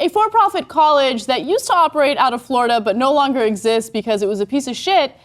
A for-profit college that used to operate out of Florida but no longer exists because it was a piece of shit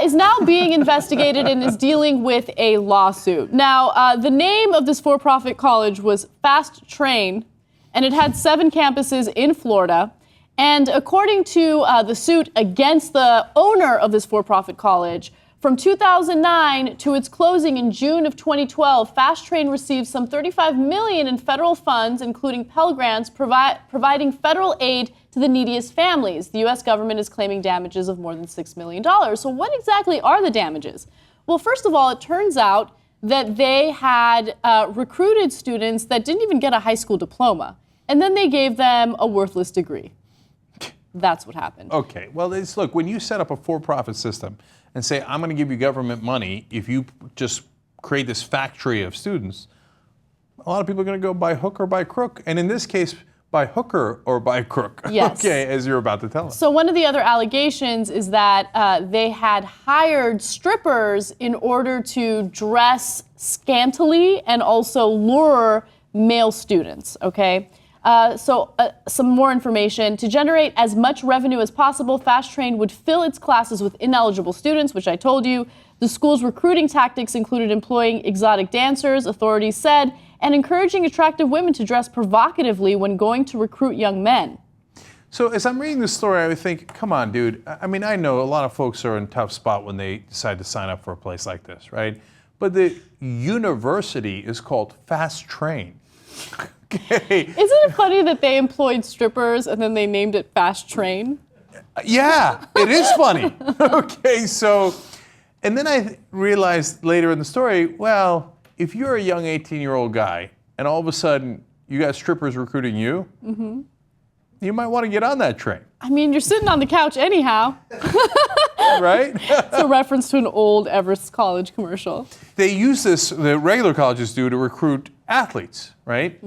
is now being investigated and is dealing with a lawsuit. Now, the name of this for-profit college was FastTrain, and it had 7 campuses in Florida. And according to the suit against the owner of this for-profit college, from 2009 to its closing in June of 2012, FastTrain received some $35 million in federal funds, including Pell Grants, providing federal aid to the neediest families. The U.S. government is claiming damages of more than $6 million. So what exactly are the damages? Well, first of all, it turns out that they had recruited students that didn't even get a high school diploma, and then they gave them a worthless degree. That's what happened. Okay, well, look, when you set up a for-profit system and say, I'm going to give you government money if you just create this factory of students, a lot of people are going to go by hook or by crook. And in this case, by hooker or by crook. Yes. Okay, as you're about to tell us. So one of the other allegations is that they had hired strippers in order to dress scantily and also lure male students, okay? Some more information. To generate as much revenue as possible, FastTrain would fill its classes with ineligible students, which I told you. The school's recruiting tactics included employing exotic dancers, authorities said, and encouraging attractive women to dress provocatively when going to recruit young men. So as I'm reading this story, I would think, come on, dude. I mean, I know a lot of folks are in a tough spot when they decide to sign up for a place like this, right? But the university is called FastTrain. Okay. Isn't it funny that they employed strippers and then they named it FastTrain? Yeah, it is funny. Okay, so, and then I realized later in the story, well, if you're a young 18-year-old guy and all of a sudden you got strippers recruiting you, you might want to get on that train. I mean, you're sitting on the couch anyhow. Right? It's a reference to an old Everest College commercial. They use this, the regular colleges do, to recruit athletes, right?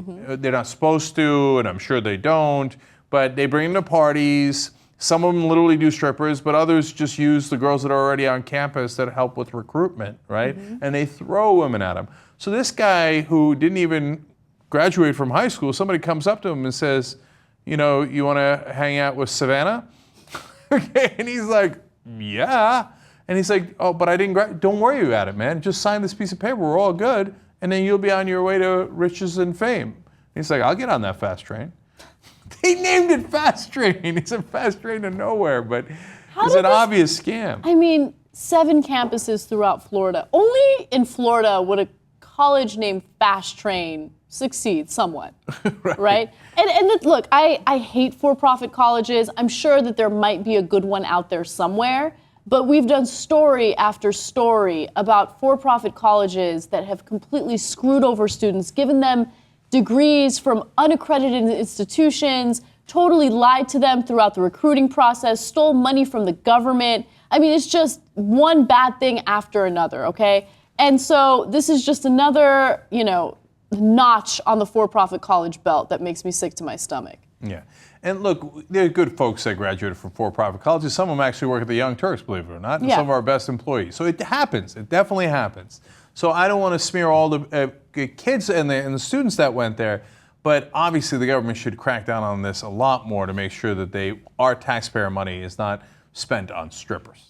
They're not supposed to, and I'm sure they don't, but they bring them to parties. Some of them literally do strippers, but others just use the girls that are already on campus that help with recruitment, right? And they throw women at them. So this guy who didn't even graduate from high school, somebody comes up to him and says, you know, you want to hang out with Savannah? Okay, and he's like, yeah. And he's like, oh, but I didn't graduate. Don't worry about it, man. Just sign this piece of paper. We're all good. And then you'll be on your way to riches and fame. And he's like, I'll get on that fast train. They named it Fast Train. It's a fast train to nowhere, but it's an obvious scam. I mean, 7 campuses throughout Florida. Only in Florida would a college named FastTrain succeed somewhat, right? And look, I hate for-profit colleges. I'm sure that there might be a good one out there somewhere, but we've done story after story about for-profit colleges that have completely screwed over students, given them degrees from unaccredited institutions, totally lied to them throughout the recruiting process, stole money from the government. I mean, it's just one bad thing after another, okay? And so this is just another, notch on the for-profit college belt that makes me sick to my stomach. Yeah. And look, there are good folks that graduated from for-profit colleges. Some of them actually work at the Young Turks, believe it or not, and some of our best employees. So it happens. It definitely happens. So I don't want to smear all the kids and the students that went there, but obviously the government should crack down on this a lot more to make sure that our taxpayer money is not spent on strippers.